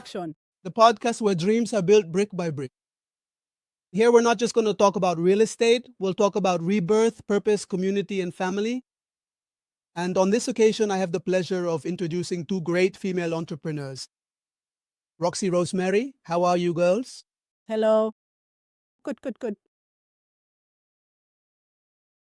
Action, the podcast where dreams are built brick by brick. Here, we're not just going to talk about real estate, we'll talk about rebirth, purpose, community, and family. And on this occasion, I have the pleasure of introducing two great female entrepreneurs. Roxy, Rosemary, how are you girls? hello. Good.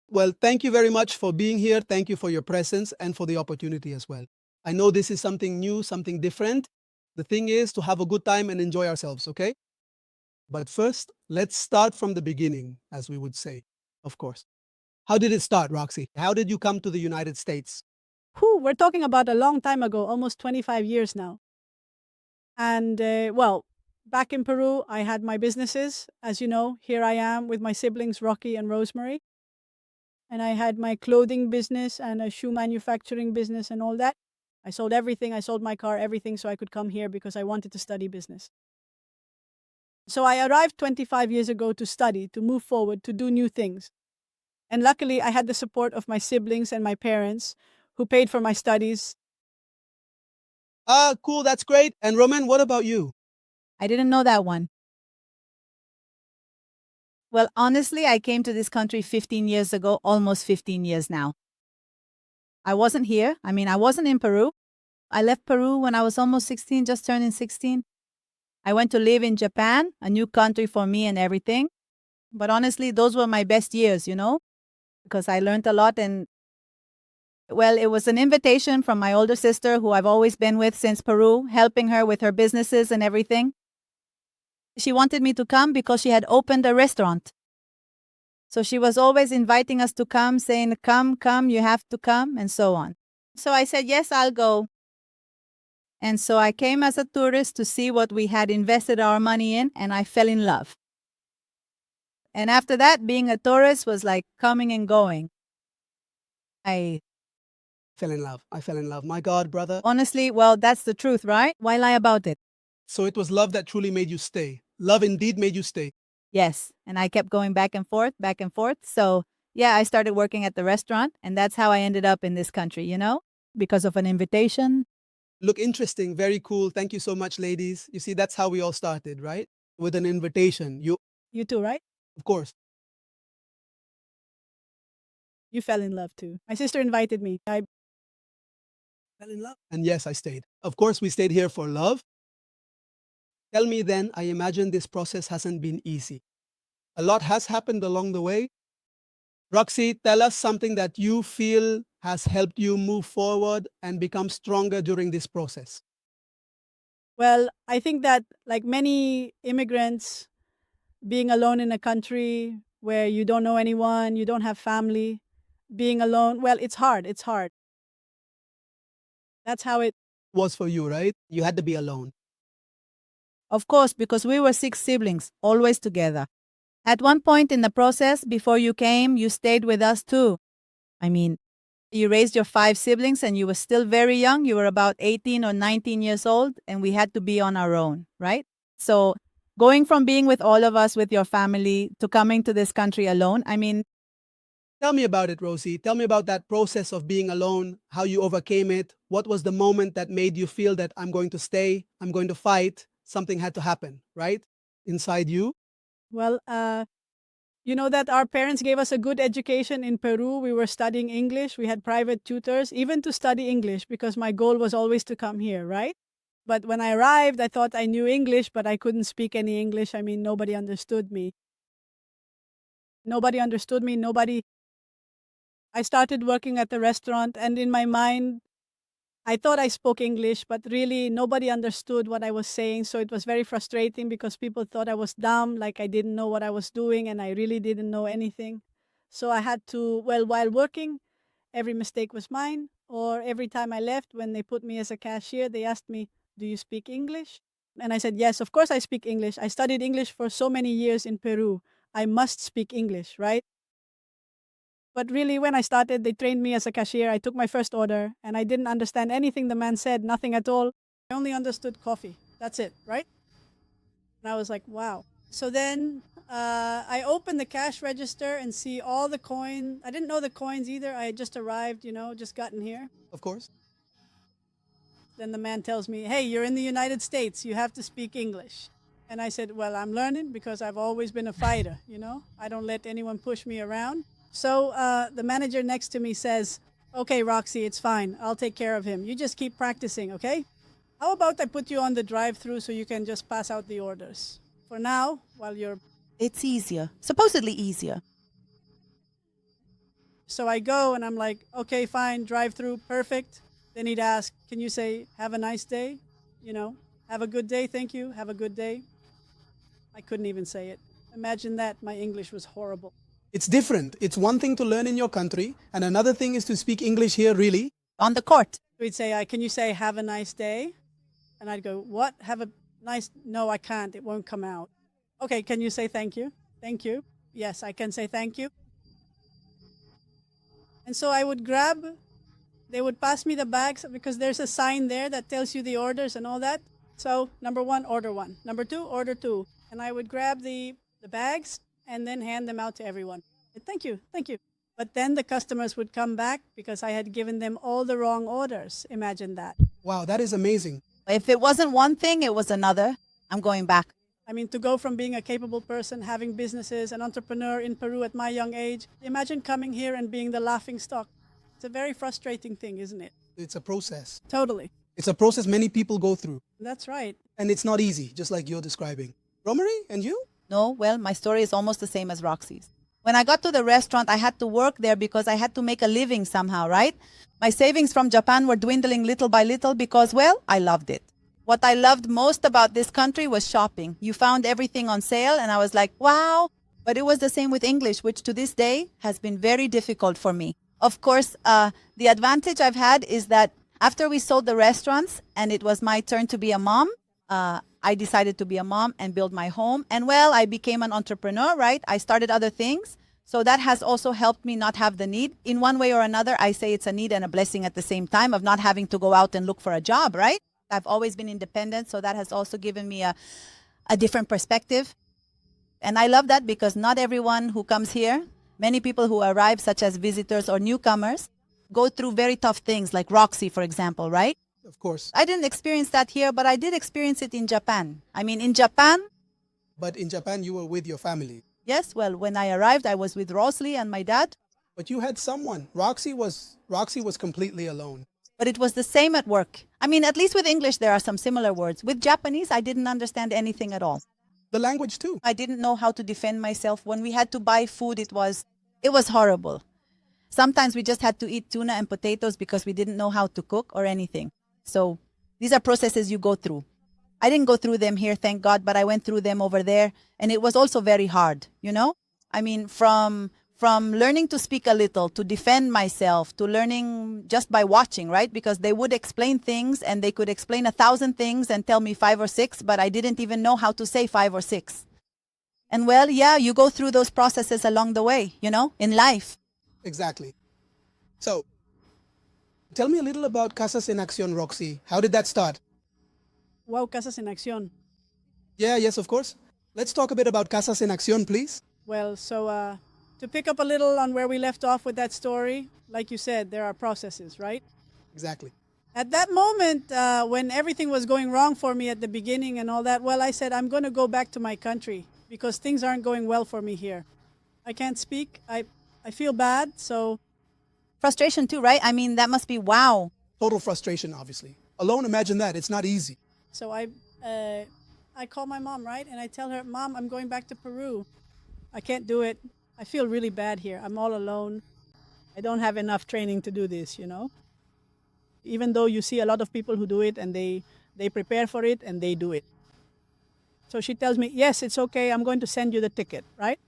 Well, thank you very much for being here. Thank you for your presence and for the opportunity as well. I know this is something new, something different. The thing is to have a good time and enjoy ourselves, okay? But first, let's start from the beginning, as we would say, of course. How did it start, Roxy? How did you come to the United States? We're talking about a long time ago, almost 25 years now. And back in Peru, I had my businesses. As you know, here I am with my siblings, Rocky and Rosemary. And I had my clothing business and a shoe manufacturing business and all that. I sold everything. I sold my car, everything, so I could come here because I wanted to study business. So I arrived 25 years ago to study, to move forward, to do new things. And luckily, I had the support of my siblings and my parents who paid for my studies. Cool, that's great. And Roman, what about you? I didn't know that one. Well, honestly, I came to this country 15 years ago, almost 15 years now. I wasn't here. I wasn't in Peru. I left Peru when I was almost 16, just turning 16. I went to live in Japan, a new country for me and everything. But honestly, those were my best years, because I learned a lot. And, well, it was an invitation from my older sister, who I've always been with since Peru, helping her with her businesses and everything. She wanted me to come because she had opened a restaurant. So she was always inviting us to come, saying, come, you have to come, and so on. So I said, yes, I'll go. And so I came as a tourist to see what we had invested our money in, and I fell in love. And after that, being a tourist was like coming and going. I fell in love. My God, brother. Honestly, well, that's the truth, right? Why lie about it? So it was love that truly made you stay. Love indeed made you stay. Yes. And I kept going back and forth. So yeah, I started working at the restaurant, and that's how I ended up in this country, because of an invitation. Look, interesting, very cool. Thank you so much, ladies. You see, that's how we all started, right? With an invitation. You too, right? Of course. You fell in love too. My sister invited me. I fell in love. And yes, I stayed. Of course, we stayed here for love. Tell me then, I imagine this process hasn't been easy. A lot has happened along the way. Roxy, tell us something that you feel has helped you move forward and become stronger during this process. Well, I think that like many immigrants, being alone in a country where you don't know anyone, you don't have family, being alone, well, it's hard. That's how it was for you, right? You had to be alone. Of course, because we were 6 siblings, always together. At one point in the process, before you came, you stayed with us too. You raised your 5 siblings and you were still very young. You were about 18 or 19 years old, and we had to be on our own, right? So going from being with all of us, with your family, to coming to this country alone, Tell me about it, Rosie. Tell me about that process of being alone, how you overcame it. What was the moment that made you feel that I'm going to stay, I'm going to fight, something had to happen, right? Inside you? Well, you know that our parents gave us a good education in Peru. We were studying English. We had private tutors, even to study English, because my goal was always to come here, right? But when I arrived, I thought I knew English, but I couldn't speak any English. Nobody understood me. I started working at the restaurant, and in my mind, I thought I spoke English, but really nobody understood what I was saying. So it was very frustrating because people thought I was dumb, like I didn't know what I was doing, and I really didn't know anything. So I had to, while working, every mistake was mine. Or every time I left, when they put me as a cashier, they asked me, do you speak English? And I said, yes, of course I speak English. I studied English for so many years in Peru. I must speak English, right? But really, when I started, they trained me as a cashier. I took my first order, and I didn't understand anything the man said, nothing at all. I only understood coffee. That's it, right? And I was like, wow. So then I opened the cash register and see all the coins. I didn't know the coins either. I had just arrived, just gotten here. Of course. then the man tells me, hey, you're in the United States. You have to speak English. And I said, well, I'm learning because I've always been a fighter, you know. I don't let anyone push me around. So the manager next to me says, okay, Roxy, it's fine. I'll take care of him. You just keep practicing, okay? How about I put you on the drive-through so you can just pass out the orders? For now, while you're... It's easier, supposedly easier. So I go and I'm like, okay, fine, drive-through, perfect. Then he'd ask, can you say, have a nice day? You know, have a good day, thank you, have a good day. I couldn't even say it. Imagine that, my English was horrible. It's different. It's one thing to learn in your country, and another thing is to speak English here, really. On the court. So he'd say, can you say, have a nice day? And I'd go, what? Have a nice... No, I can't. It won't come out. Okay, can you say thank you? Thank you. Yes, I can say thank you. And so I would grab... They would pass me the bags because there's a sign there that tells you the orders and all that. So, number 1, order 1. Number 2, order 2. And I would grab the bags and then hand them out to everyone. Thank you, thank you. But then the customers would come back because I had given them all the wrong orders. Imagine that. Wow, that is amazing. If it wasn't one thing, it was another. I'm going back. I mean, to go from being a capable person, having businesses, an entrepreneur in Peru at my young age, imagine coming here and being the laughing stock. It's a very frustrating thing, isn't it? It's a process. Totally. It's a process many people go through. That's right. And it's not easy, just like you're describing. Romary, and you? No, well, my story is almost the same as Roxy's. When I got to the restaurant, I had to work there because I had to make a living somehow, right? My savings from Japan were dwindling little by little because, well, I loved it. What I loved most about this country was shopping. You found everything on sale, and I was like, wow. But it was the same with English, which to this day has been very difficult for me. Of course, the advantage I've had is that after we sold the restaurants and it was my turn to be a mom, I decided to be a mom and build my home. And well, I became an entrepreneur, right? I started other things. So that has also helped me not have the need. In one way or another, I say it's a need and a blessing at the same time of not having to go out and look for a job, right? I've always been independent, so that has also given me a different perspective. And I love that because not everyone who comes here, many people who arrive, such as visitors or newcomers, go through very tough things, like Roxy, for example, right? Of course. I didn't experience that here, but I did experience it in Japan. I mean, in Japan... But in Japan, you were with your family. Yes, well, when I arrived, I was with Rosalie and my dad. But you had someone. Roxy was completely alone. But it was the same at work. I mean, at least with English, there are some similar words. With Japanese, I didn't understand anything at all. The language too. I didn't know how to defend myself. When we had to buy food, it was horrible. Sometimes we just had to eat tuna and potatoes because we didn't know how to cook or anything. So these are processes you go through. I didn't go through them here, thank God, but I went through them over there. And it was also very hard, you know? I mean, from learning to speak a little, to defend myself, to learning just by watching, right? Because they would explain things and they could explain 1,000 things and tell me 5 or 6, but I didn't even know how to say 5 or 6. And well, yeah, you go through those processes along the way, you know, in life. Exactly. So, tell me a little about Casas en Acción, Roxy. How did that start? Wow, Casas en Acción. Yeah, yes, of course. Let's talk a bit about Casas en Acción, please. Well, so to pick up a little on where we left off with that story, like you said, there are processes, right? Exactly. At that moment, when everything was going wrong for me at the beginning and all that, well, I said, I'm going to go back to my country because things aren't going well for me here. I can't speak. I feel bad, so... Frustration too, right? I mean, that must be wow. Total frustration, obviously. Alone, imagine that. It's not easy. So I call my mom, right? And I tell her, Mom, I'm going back to Peru. I can't do it. I feel really bad here. I'm all alone. I don't have enough training to do this, you know? Even though you see a lot of people who do it and they prepare for it and they do it. So she tells me, yes, it's okay. I'm going to send you the ticket, right?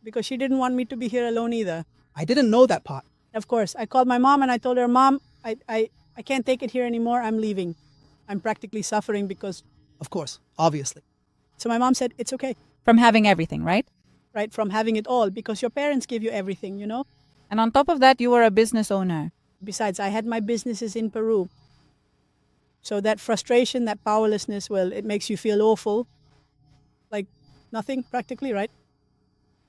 Because she didn't want me to be here alone either. I didn't know that part. Of course. I called my mom and I told her, Mom, I can't take it here anymore. I'm leaving. I'm practically suffering because... Of course, obviously. So my mom said, it's okay. From having everything, right? Right, from having it all, because your parents give you everything, you know? And on top of that, you were a business owner. Besides, I had my businesses in Peru. So that frustration, that powerlessness, well, it makes you feel awful. Like nothing, practically, right?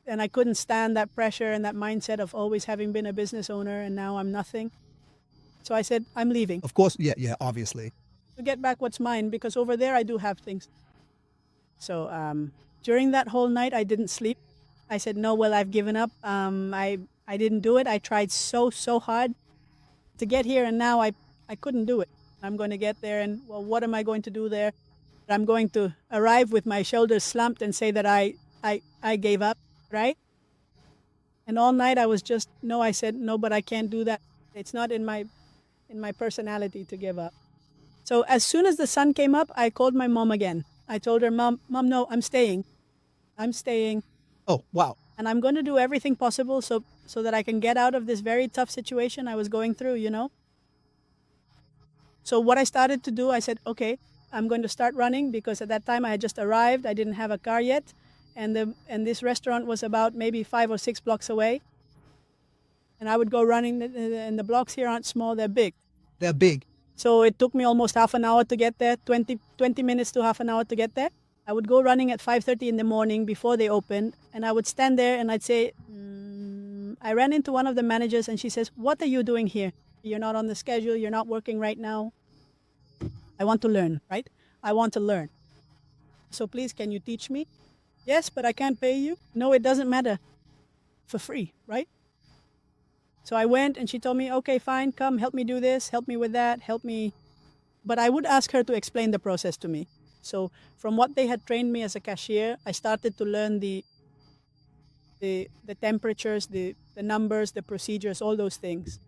And I couldn't stand that pressure and that mindset of always having been a business owner and now I'm nothing. So I said, I'm leaving. Of course, yeah, obviously. to get back what's mine, because over there I do have things. So during that whole night, I didn't sleep. I said, no, well, I've given up. I didn't do it. I tried so hard to get here, and now I couldn't do it. I'm going to get there, and well, what am I going to do there? I'm going to arrive with my shoulders slumped and say that I gave up, right? And all night I was just, no, I said, no, but I can't do that. It's not in my personality to give up. So as soon as the sun came up, I called my mom again. I told her, Mom, no, I'm staying. I'm staying. Oh, wow. And I'm going to do everything possible so that I can get out of this very tough situation I was going through, you know? So what I started to do, I said, okay, I'm going to start running, because at that time I had just arrived. I didn't have a car yet. And this restaurant was about maybe 5 or 6 blocks away. And I would go running, and the blocks here aren't small, they're big. They're big. So it took me almost half an hour to get there, 20 minutes to half an hour to get there. I would go running at 5:30 in the morning before they opened, and I would stand there and I'd say, I ran into one of the managers, and she says, what are you doing here? You're not on the schedule, you're not working right now. I want to learn, right? I want to learn. So please, can you teach me? Yes, but I can't pay you. No, it doesn't matter. For free, right? So I went, and she told me, okay, fine, come, help me do this, help me with that, help me. But I would ask her to explain the process to me. So from what they had trained me as a cashier, I started to learn the temperatures, the numbers, the procedures, all those things.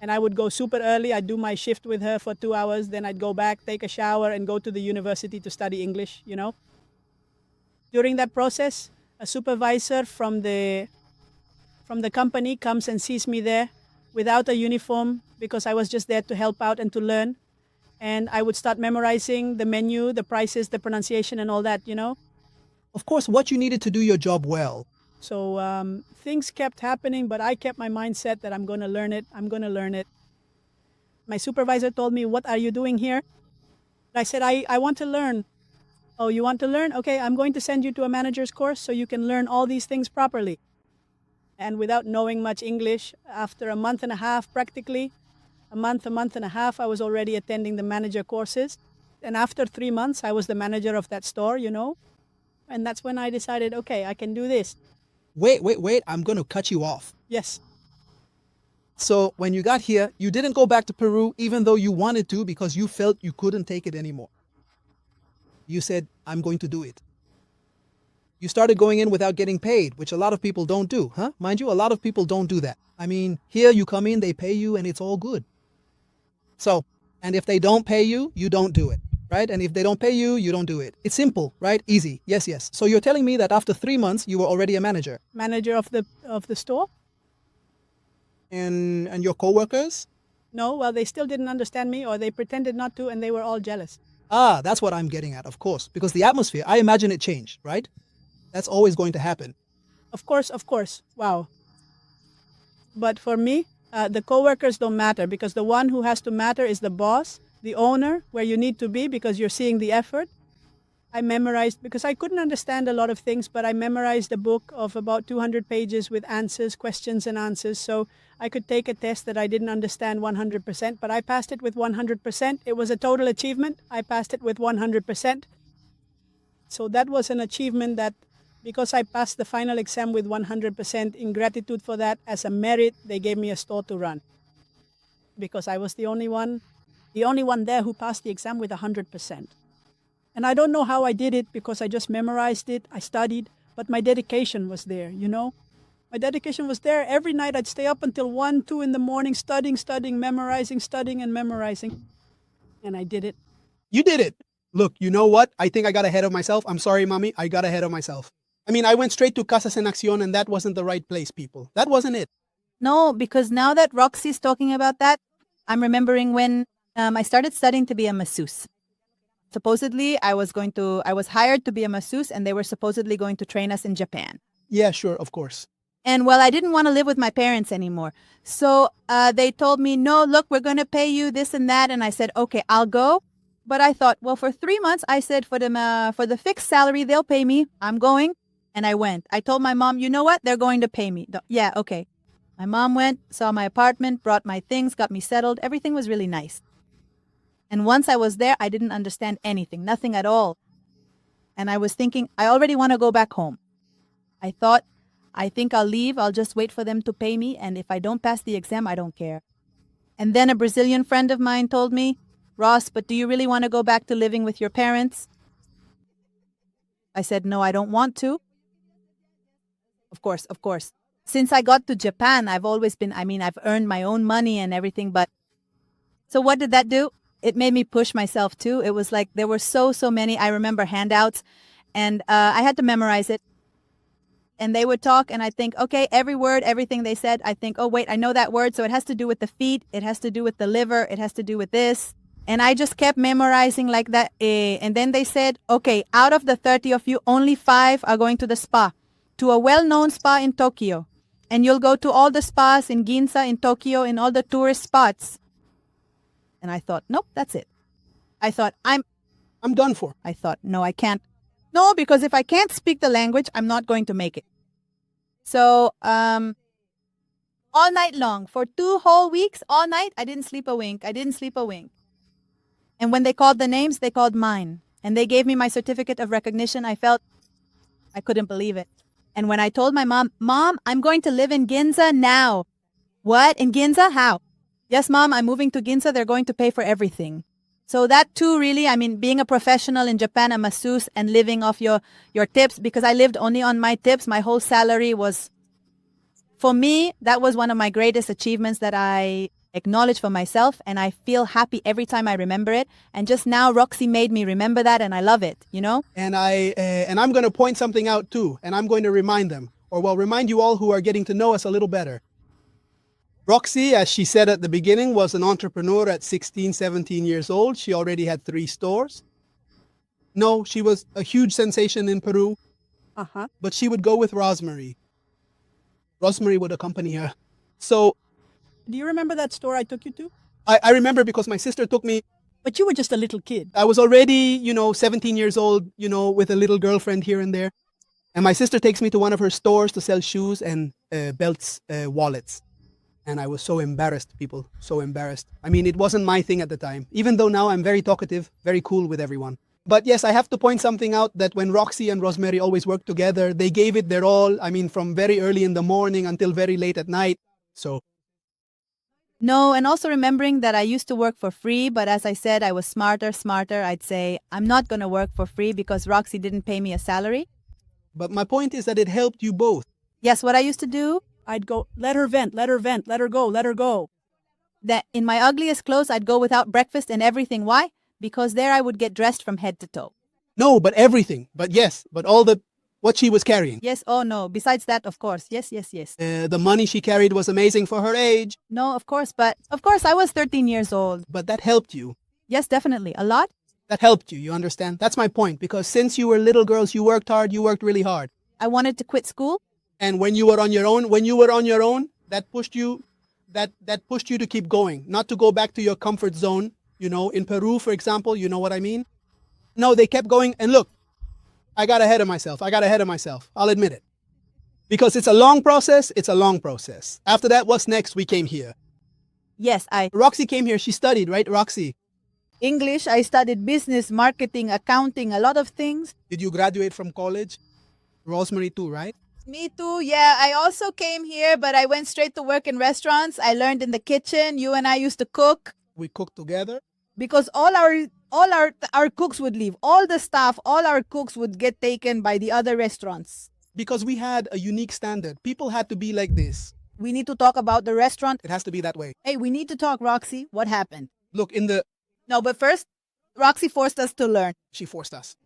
And I would go super early. I'd do my shift with her for 2 hours. Then I'd go back, take a shower, and go to the university to study English, you know. During that process, a supervisor from the company comes and sees me there without a uniform, because I was just there to help out and to learn. And I would start memorizing the menu, the prices, the pronunciation, and all that, you know. Of course, what you needed to do your job well. So things kept happening, but I kept my mindset that I'm going to learn it. I'm going to learn it. My supervisor told me, what are you doing here? I said, I want to learn. Oh, you want to learn? Okay, I'm going to send you to a manager's course so you can learn all these things properly. And without knowing much English, after a month and a half, practically, a month and a half, I was already attending the manager courses. And after 3 months, I was the manager of that store, you know. And that's when I decided, okay, I can do this. Wait, I'm going to cut you off. Yes. So when you got here, you didn't go back to Peru, even though you wanted to, because you felt you couldn't take it anymore. You said, I'm going to do it. You started going in without getting paid, which a lot of people don't do, huh? Mind you, a lot of people don't do that. I mean, here you come in, they pay you, and it's all good. So, and if they don't pay you, you don't do it, right? And if they don't pay you, you don't do it. It's simple, right? Easy. Yes. So you're telling me that after 3 months, you were already a manager. Manager of the store? And your coworkers? No, well, they still didn't understand me, or they pretended not to, and they were all jealous. Ah, that's what I'm getting at, of course. Because the atmosphere, I imagine it changed, right? That's always going to happen. Of course. Wow. But for me, the coworkers don't matter, because the one who has to matter is the boss, the owner, where you need to be because you're seeing the effort. I memorized, because I couldn't understand a lot of things, but I memorized a book of about 200 pages with answers, questions and answers. So I could take a test that I didn't understand 100%, but I passed it with 100%. It was a total achievement. I passed it with 100%. So that was an achievement that, because I passed the final exam with 100%, in gratitude for that, as a merit, they gave me a store to run. Because I was the only one there who passed the exam with 100%. And I don't know how I did it, because I just memorized it, I studied, but my dedication was there, you know? My dedication was there. Every night I'd stay up until 1, 2 in the morning, studying, memorizing, studying and memorizing. And I did it. You did it. Look, you know what? I think I got ahead of myself. I'm sorry, Mommy. I got ahead of myself. I mean, I went straight to Casas en Acción, and that wasn't the right place, people. That wasn't it. No, because now that Roxy's talking about that, I'm remembering when I started studying to be a masseuse. Supposedly, I was hired to be a masseuse, and they were supposedly going to train us in Japan. Yeah, sure, of course. And well, I didn't want to live with my parents anymore. So they told me, no, look, we're going to pay you this and that. And I said, okay, I'll go. But I thought, well, for 3 months, I said for the fixed salary, they'll pay me. I'm going. And I went. I told my mom, you know what? They're going to pay me. Yeah, okay. My mom went, saw my apartment, brought my things, got me settled. Everything was really nice. And once I was there, I didn't understand anything, nothing at all. And I was thinking, I already want to go back home. I thought, I think I'll leave. I'll just wait for them to pay me. And if I don't pass the exam, I don't care. And then a Brazilian friend of mine told me, Ross, but do you really want to go back to living with your parents? I said, no, I don't want to. Of course, of course. Since I got to Japan, I've always been, I've earned my own money and everything. But so what did that do? It made me push myself too. It was like there were so many, I remember, handouts, and I had to memorize it. And they would talk, and I think, okay, every word, everything they said, I think, oh, wait, I know that word. So it has to do with the feet. It has to do with the liver. It has to do with this. And I just kept memorizing like that. And then they said, okay, out of the 30 of you, only 5 are going to the spa, to a well-known spa in Tokyo. And you'll go to all the spas in Ginza, in Tokyo, in all the tourist spots. And I thought, nope, that's it. I thought, I'm done for. I thought, no, I can't. No, because if I can't speak the language, I'm not going to make it. So all night long, for 2 whole weeks, all night, I didn't sleep a wink. I didn't sleep a wink. And when they called the names, they called mine. And they gave me my certificate of recognition. I felt I couldn't believe it. And when I told my mom, Mom, I'm going to live in Ginza now. What? In Ginza? How? Yes, Mom, I'm moving to Ginza. They're going to pay for everything. So that too, really, being a professional in Japan, a masseuse, and living off your tips, because I lived only on my tips. My whole salary was, for me, that was one of my greatest achievements that I acknowledge for myself, and I feel happy every time I remember it. And just now, Roxy made me remember that, and I love it, you know? And I'm going to point something out too, and I'm going to remind them, or remind you all who are getting to know us a little better. Roxy, as she said at the beginning, was an entrepreneur at 16, 17 years old. She already had 3 stores. No, she was a huge sensation in Peru, but she would go with Rosemary. Rosemary would accompany her. So Do you remember that store I took you to? I remember because my sister took me. But you were just a little kid. I was already, 17 years old, with a little girlfriend here and there. And my sister takes me to one of her stores to sell shoes and belts, wallets. And I was so embarrassed, people, so embarrassed. It wasn't my thing at the time, even though now I'm very talkative, very cool with everyone. But yes, I have to point something out that when Roxy and Rosemary always worked together, they gave it their all. From very early in the morning until very late at night. So. No, and also remembering that I used to work for free, but as I said, I was smarter. I'd say, I'm not going to work for free because Roxy didn't pay me a salary. But my point is that it helped you both. Yes, what I used to do, I'd go, let her vent, let her vent, let her go, let her go. that in my ugliest clothes, I'd go without breakfast and everything. Why? Because there I would get dressed from head to toe. No, but everything. But yes, but what she was carrying. Yes, oh no. Besides that, of course. Yes. The money she carried was amazing for her age. No, of course. But of course, I was 13 years old. But that helped you. Yes, definitely. A lot. That helped you, you understand? That's my point. Because since you were little girls, you worked hard, you worked really hard. I wanted to quit school. And when you were on your own, that pushed you to keep going, not to go back to your comfort zone. In Peru, for example, you know what I mean? No, they kept going. And look, I got ahead of myself. I'll admit it. Because it's a long process. After that, what's next? We came here. Yes, Roxy came here. She studied, right, Roxy? English. I studied business, marketing, accounting, a lot of things. Did you graduate from college? Rosemary too, right? Me too. Yeah, I also came here, but I went straight to work in restaurants. I learned in the kitchen. You and I used to cook. We cooked together. Because all our cooks would leave. All the staff, all our cooks would get taken by the other restaurants. Because we had a unique standard. People had to be like this. We need to talk about the restaurant. It has to be that way. Hey, we need to talk, Roxy. What happened? Look, No, but first, Roxy forced us to learn. she forced us.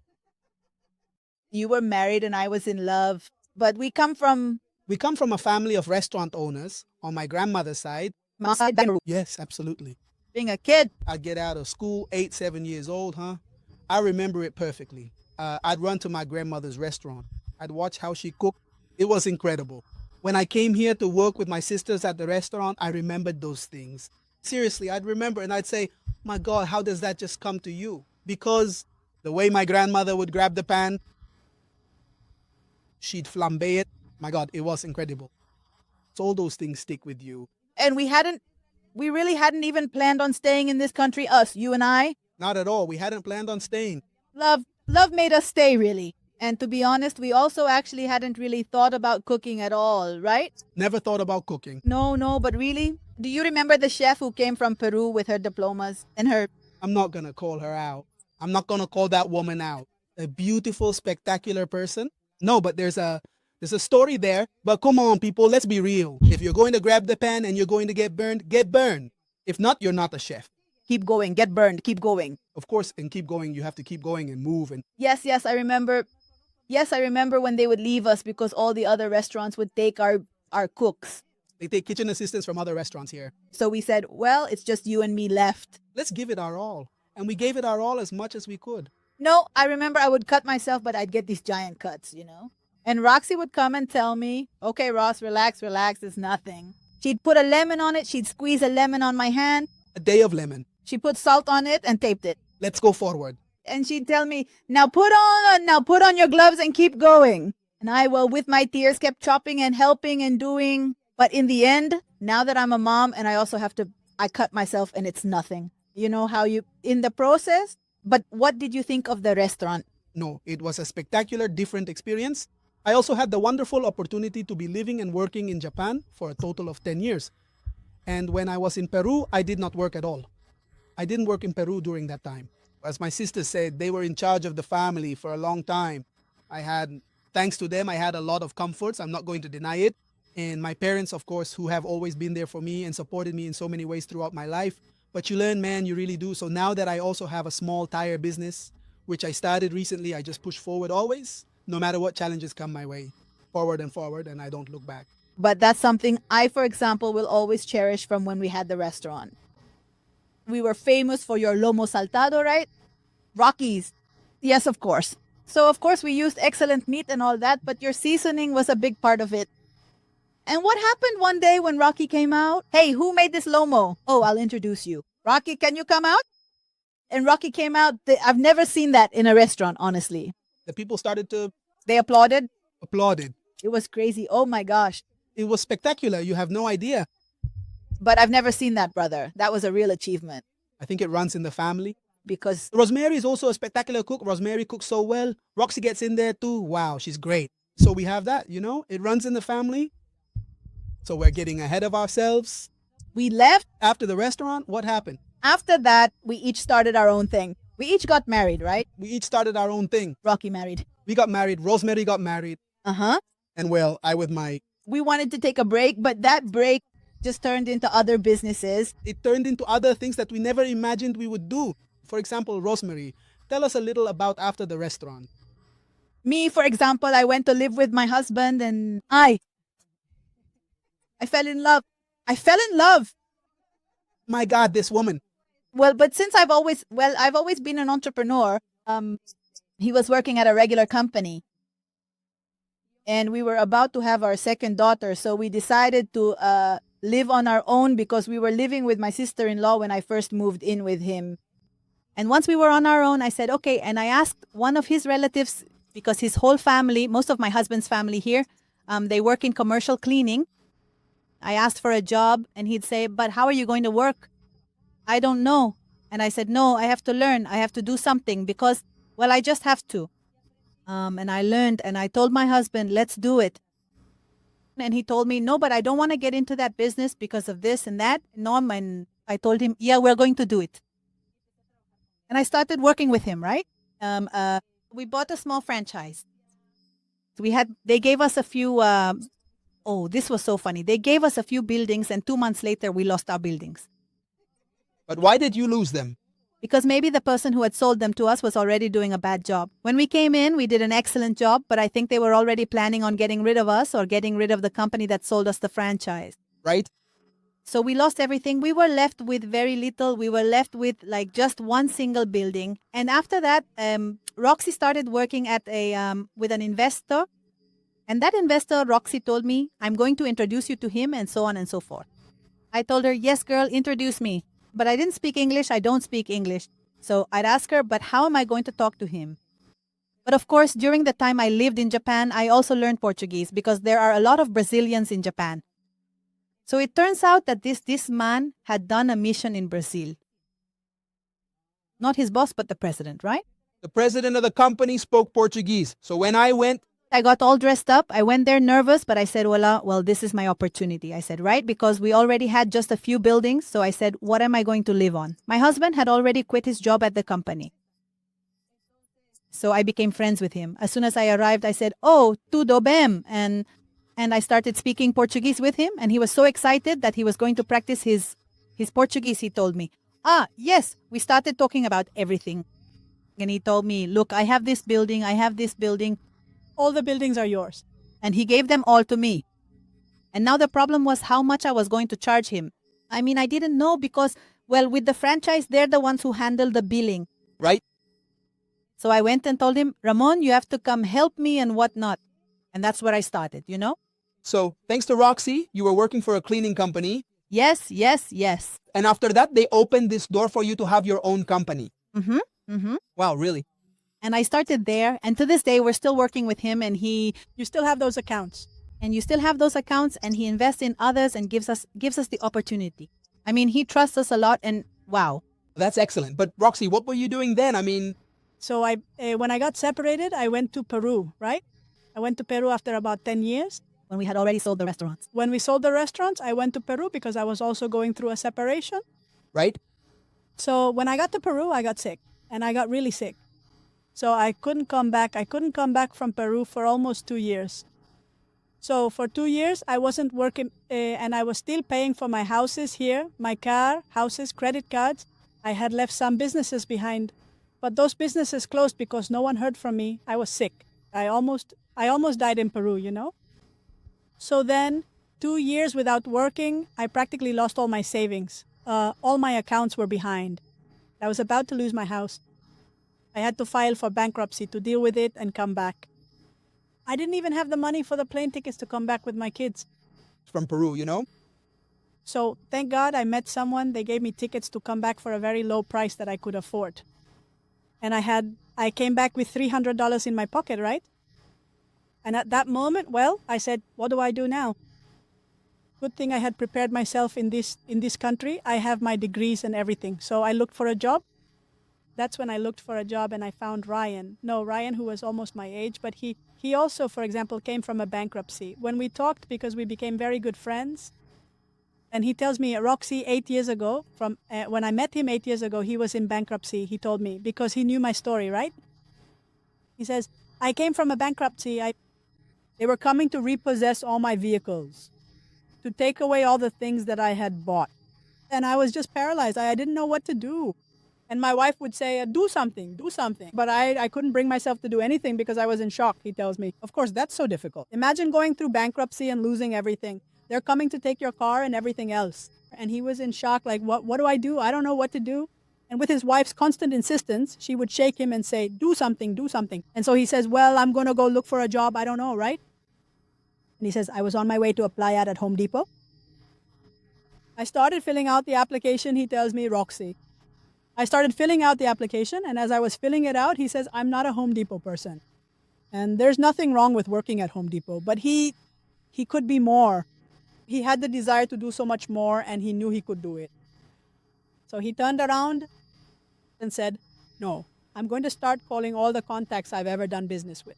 You were married and I was in love. But we come from a family of restaurant owners on my grandmother's side. Yes, absolutely. being a kid. I'd get out of school, 8, 7 years old, I remember it perfectly. I'd run to my grandmother's restaurant. I'd watch how she cooked. It was incredible. When I came here to work with my sisters at the restaurant, I remembered those things. Seriously, I'd remember and I'd say, my God, how does that just come to you? Because the way my grandmother would grab the pan, she'd flambe it. My God, it was incredible. So all those things stick with you. And we We really hadn't even planned on staying in this country, us, you and I. Not at all. We hadn't planned on staying. Love made us stay, really. And to be honest, we also actually hadn't really thought about cooking at all, right? Never thought about cooking. No, but really? Do you remember the chef who came from Peru with her diplomas and her... I'm not going to call her out. I'm not going to call that woman out. A beautiful, spectacular person. No, but there's a story there. But come on, people, let's be real. If you're going to grab the pan and you're going to get burned, get burned. If not, you're not a chef. Keep going, get burned, keep going. Of course, and keep going. You have to keep going and move. And Yes, I remember. Yes, I remember when they would leave us because all the other restaurants would take our cooks. they take kitchen assistants from other restaurants here. So we said, well, it's just you and me left. Let's give it our all. And we gave it our all as much as we could. No, I remember I would cut myself, but I'd get these giant cuts, you know. And Roxy would come and tell me, okay, Ross, relax, it's nothing. She'd put a lemon on it. She'd squeeze a lemon on my hand. A day of lemon. She put salt on it and taped it. Let's go forward. And she'd tell me, now put on your gloves and keep going. And I, well, with my tears, kept chopping and helping and doing. But in the end, now that I'm a mom and I cut myself and it's nothing. You know how in the process. But what did you think of the restaurant? No, it was a spectacular, different experience. I also had the wonderful opportunity to be living and working in Japan for a total of 10 years. And when I was in Peru, I did not work at all. I didn't work in Peru during that time. As my sister said, they were in charge of the family for a long time. Thanks to them, I had a lot of comforts. I'm not going to deny it. And my parents, of course, who have always been there for me and supported me in so many ways throughout my life. But you learn, man, you really do. So now that I also have a small tire business, which I started recently, I just push forward always, no matter what challenges come my way, forward, and I don't look back. But that's something I, for example, will always cherish from when we had the restaurant. We were famous for your lomo saltado, right? Rockies. Yes, of course. So, of course, we used excellent meat and all that, but your seasoning was a big part of it. And what happened one day when Rocky came out? Hey, who made this lomo? Oh, I'll introduce you. Rocky, can you come out? And Rocky came out. I've never seen that in a restaurant, honestly. The people started to They applauded. It was crazy. Oh, my gosh. It was spectacular. You have no idea. But I've never seen that, brother. That was a real achievement. I think it runs in the family. Because Rosemary is also a spectacular cook. Rosemary cooks so well. Roxy gets in there too. Wow, she's great. So we have that, it runs in the family. So we're getting ahead of ourselves. we left. After the restaurant, what happened? After that, we each started our own thing. We each got married, right? We each started our own thing. Rocky married. We got married. Rosemary got married. Uh-huh. And well, I with my... We wanted to take a break, but that break just turned into other businesses. It turned into other things that we never imagined we would do. For example, Rosemary, tell us a little about after the restaurant. Me, for example, I went to live with my husband and I fell in love. My God, this woman. Well, but since I've always been an entrepreneur, he was working at a regular company. And we were about to have our second daughter, so we decided to live on our own because we were living with my sister-in-law when I first moved in with him. And once we were on our own, I said, okay. And I asked one of his relatives, because his whole family, most of my husband's family here, they work in commercial cleaning. I asked for a job and he'd say, but how are you going to work? I don't know. And I said, no, I have to learn. I have to do something because, well, I just have to. And I learned and I told my husband, let's do it. And he told me, no, but I don't want to get into that business because of this and that. No, and I told him, yeah, we're going to do it. And I started working with him, right? We bought a small franchise. They gave us a few, this was so funny. They gave us a few buildings and 2 months later, we lost our buildings. But why did you lose them? Because maybe the person who had sold them to us was already doing a bad job. When we came in, we did an excellent job, but I think they were already planning on getting rid of us or getting rid of the company that sold us the franchise. Right? So we lost everything. We were left with very little. We were left with like just one single building. And after that, Roxy started working at with an investor. And that investor, Roxy told me, I'm going to introduce you to him and so on and so forth. I told her, yes, girl, introduce me. But I didn't speak English. I don't speak English. So I'd ask her, but how am I going to talk to him? But of course, during the time I lived in Japan, I also learned Portuguese because there are a lot of Brazilians in Japan. So it turns out that this man had done a mission in Brazil. Not his boss, but the president, right? The president of the company spoke Portuguese. So when I went, I got all dressed up. I went there nervous, but I said, well, this is my opportunity. I said, right? Because we already had just a few buildings. So I said, what am I going to live on? My husband had already quit his job at the company. So I became friends with him. As soon as I arrived, I said, oh, tudo bem. And I started speaking Portuguese with him. And he was so excited that he was going to practice his Portuguese, he told me. Yes. We started talking about everything. And he told me, look, I have this building. All the buildings are yours. And he gave them all to me. And now the problem was how much I was going to charge him. I mean, I didn't know because, well, with the franchise, they're the ones who handle the billing. right? So I went and told him, Ramon, you have to come help me and whatnot. And that's where I started, you know? So thanks to Roxy, you were working for a cleaning company. Yes, yes, yes. And after that, they opened this door for you to have your own company. Mm-hmm, mm-hmm. Wow, really? And I started there. And to this day, we're still working with him. And You still have those accounts. you still have those accounts, and he invests in others and gives us the opportunity. I mean, he trusts us a lot, and wow. That's excellent. But Roxy, what were you doing then? I mean, So when I got separated, I went to Peru, right? I went to Peru after about 10 years. When we had already sold the restaurants. When we sold the restaurants, I went to Peru because I was also going through a separation. right? So when I got to Peru, I got sick, and I got really sick. So I couldn't come back. I couldn't come back from Peru for almost 2 years. So for 2 years, I wasn't working, and I was still paying for my houses here, my car, houses, credit cards. I had left some businesses behind, but those businesses closed because no one heard from me. I was sick. I almost died in Peru, you know? So then 2 years without working, I practically lost all my savings. All my accounts were behind. I was about to lose my house. I had to file for bankruptcy to deal with it and come back. I didn't even have the money for the plane tickets to come back with my kids. From Peru, you know? So thank God I met someone. They gave me tickets to come back for a very low price that I could afford. And I came back with $300 in my pocket, right? And at that moment, well, I said, what do I do now? Good thing I had prepared myself in this country. I have my degrees and everything. So I looked for a job. That's when I looked for a job and I found Ryan. No, Ryan, who was almost my age, but he also, for example, came from a bankruptcy. When we talked, because we became very good friends, and he tells me, Roxy, 8 years ago, when I met him 8 years ago, he was in bankruptcy, he told me, because he knew my story, right? He says, I came from a bankruptcy. They were coming to repossess all my vehicles, to take away all the things that I had bought. And I was just paralyzed. I didn't know what to do. And my wife would say, do something, do something. But I couldn't bring myself to do anything because I was in shock, he tells me. Of course, that's so difficult. Imagine going through bankruptcy and losing everything. They're coming to take your car and everything else. And he was in shock, like, what do I do? I don't know what to do. And with his wife's constant insistence, she would shake him and say, do something, do something. And so he says, well, I'm going to go look for a job. I don't know, right? And he says, I was on my way to apply at Home Depot. I started filling out the application, he tells me, Roxy. I started filling out the application, and as I was filling it out, he says, I'm not a Home Depot person. And there's nothing wrong with working at Home Depot, but he could be more. He had the desire to do so much more, and he knew he could do it. So he turned around and said, no, I'm going to start calling all the contacts I've ever done business with.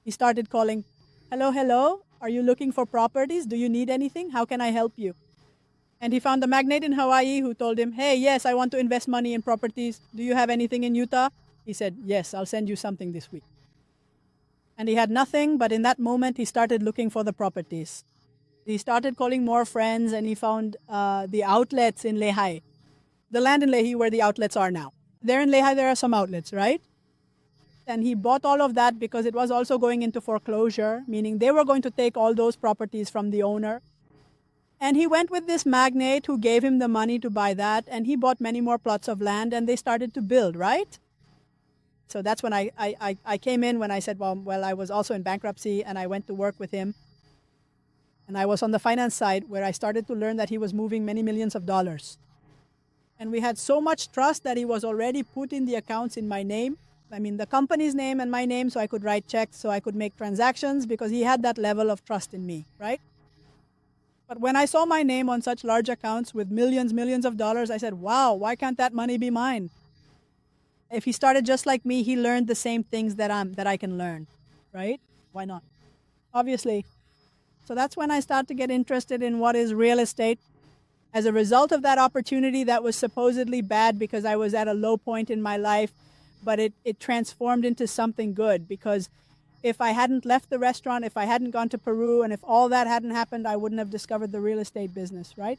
He started calling, hello, are you looking for properties? Do you need anything? How can I help you? And he found a magnate in Hawaii who told him, hey, yes, I want to invest money in properties. Do you have anything in Utah? He said, yes, I'll send you something this week. And he had nothing, but in that moment, he started looking for the properties. He started calling more friends, and he found the outlets in Lehi. The land in Lehi where the outlets are now. There in Lehi, there are some outlets, right? And he bought all of that because it was also going into foreclosure, meaning they were going to take all those properties from the owner. And he went with this magnate who gave him the money to buy that, and he bought many more plots of land, and they started to build, right? So that's when I came in when I said, well, I was also in bankruptcy, and I went to work with him. And I was on the finance side where I started to learn that he was moving many millions of dollars. And we had so much trust that he was already put in the accounts in my name. I mean, the company's name and my name, so I could write checks, so I could make transactions, because he had that level of trust in me, right? But when I saw my name on such large accounts with millions of dollars, I said, wow, why can't that money be mine? If he started just like me, he learned the same things that I can learn, right? Why not? Obviously. So that's when I started to get interested in what is real estate. As a result of that opportunity that was supposedly bad because I was at a low point in my life, but it transformed into something good because if I hadn't left the restaurant, if I hadn't gone to Peru, and if all that hadn't happened, I wouldn't have discovered the real estate business, right?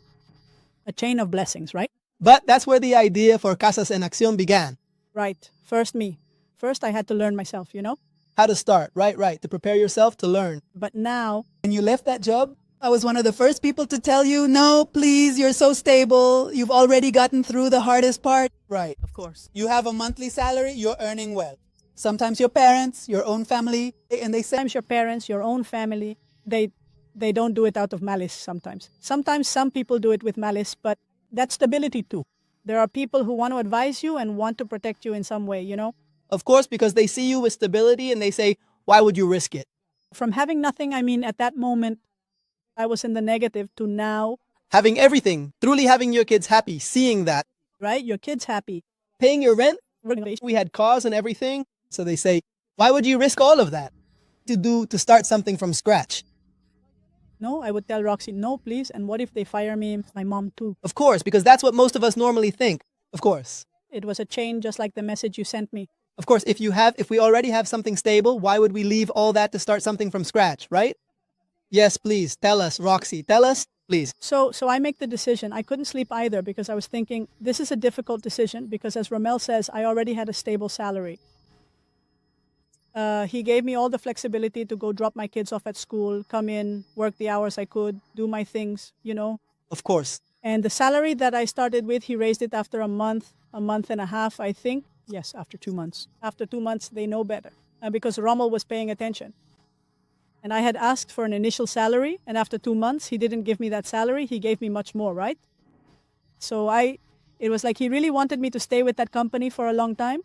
A chain of blessings, right? But that's where the idea for Casas en Acción began. Right. First me. First I had to learn myself, you know? How to start, right, to prepare yourself to learn. But now, When you left that job, I was one of the first people to tell you, no, please, you're so stable. You've already gotten through the hardest part. Right. of course, You have a monthly salary, you're earning well. Sometimes your parents, your own family, and they say, sometimes your parents, your own family, they don't do it out of malice sometimes. Sometimes some people do it with malice, but that's stability too. There are people who want to advise you and want to protect you in some way, you know? of course, because they see you with stability and they say, why would you risk it? From having nothing, I mean, at that moment, I was in the negative to now, Having everything, truly having your kids happy, seeing that, right? Your kid's happy. paying your rent, We're- we had cars and everything. So they say, why would you risk all of that to start something from scratch? No, I would tell Roxy, no, please. And what if they fire me? My mom too. Of course, because that's what most of us normally think. Of course. It was a chain just like the message you sent me. Of course, if we already have something stable, why would we leave all that to start something from scratch, right? Yes, please, tell us, Roxy, tell us, please. So I make the decision. I couldn't sleep either because I was thinking, this is a difficult decision because as Romel says, I already had a stable salary. He gave me all the flexibility to go drop my kids off at school, come in, work the hours I could, do my things, you know. Of course. And the salary that I started with, he raised it after a month and a half, I think. Yes, after 2 months. After 2 months, they know better because Rommel was paying attention. And I had asked for an initial salary, and after 2 months, he didn't give me that salary. He gave me much more, right? So it was like he really wanted me to stay with that company for a long time.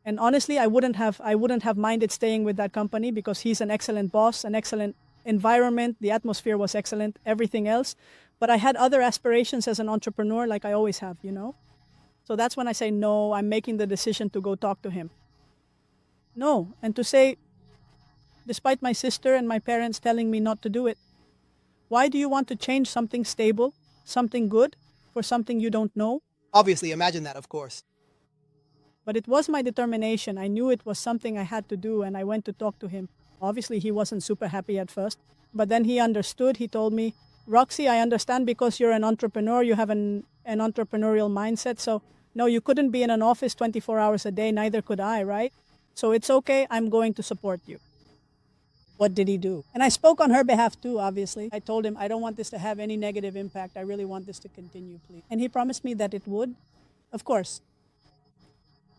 And honestly, I wouldn't have minded staying with that company because he's an excellent boss, an excellent environment, the atmosphere was excellent, everything else. But I had other aspirations as an entrepreneur like I always have, you know? So that's when I say, no, I'm making the decision to go talk to him. No, and to say, despite my sister and my parents telling me not to do it, why do you want to change something stable, something good, for something you don't know? Obviously, imagine that, of course. But it was my determination. I knew it was something I had to do, and I went to talk to him. Obviously, he wasn't super happy at first, but then he understood. He told me, Roxy, I understand because you're an entrepreneur, you have an entrepreneurial mindset. So, no, you couldn't be in an office 24 hours a day, neither could I, right? So it's okay, I'm going to support you. What did he do? And I spoke on her behalf too, obviously. I told him, I don't want this to have any negative impact. I really want this to continue, please. And he promised me that it would, of course.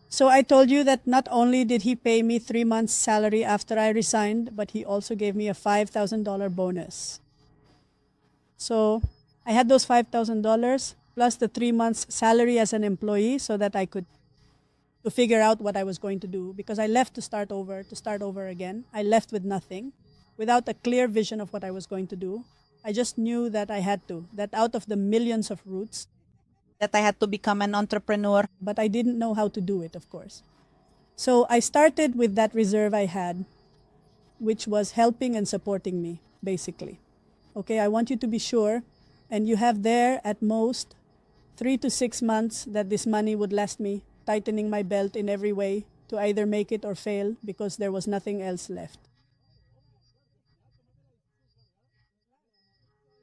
So I told you that not only did he pay me 3 months' salary after I resigned, but he also gave me a $5,000 bonus. So I had those $5,000 plus the 3 months' salary as an employee so that I could to figure out what I was going to do because I left to start over again. I left with nothing, without a clear vision of what I was going to do. I just knew that I had to, that out of the millions of routes, That I had to become an entrepreneur. but I didn't know how to do it, of course. So I started with that reserve I had, which was helping and supporting me, basically. Okay, I want you to be sure, and you have there at most 3 to 6 months that this money would last me, tightening my belt in every way to either make it or fail because there was nothing else left.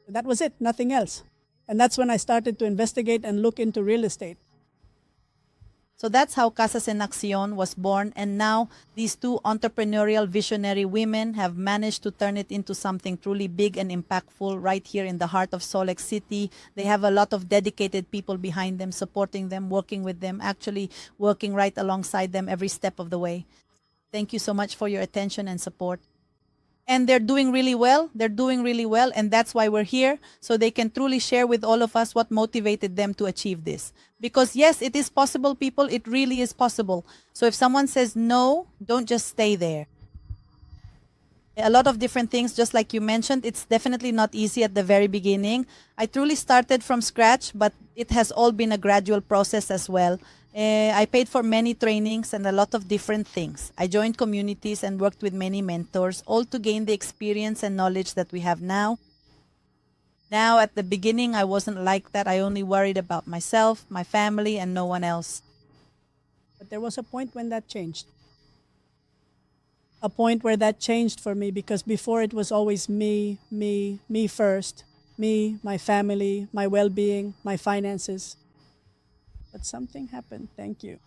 That was it, nothing else. And that's when I started to investigate and look into real estate. So that's how Casas en Acción was born. And now these two entrepreneurial visionary women have managed to turn it into something truly big and impactful right here in the heart of Salt Lake City. They have a lot of dedicated people behind them, supporting them, working with them, actually working right alongside them every step of the way. Thank you so much for your attention and support. And they're doing really well. They're doing really well. And that's why we're here, so they can truly share with all of us what motivated them to achieve this. Because yes, it is possible, people. It really is possible. So if someone says no, don't just stay there. A lot of different things, just like you mentioned. It's definitely not easy at the very beginning. I truly started from scratch, but it has all been a gradual process as well. I paid for many trainings and a lot of different things. I joined communities and worked with many mentors, all to gain the experience and knowledge that we have now. Now, at the beginning, I wasn't like that. I only worried about myself, my family, and no one else. But there was a point when that changed. A point where that changed for me, because before it was always me, me first, me, my family, my well-being, my finances. But something happened. Thank you.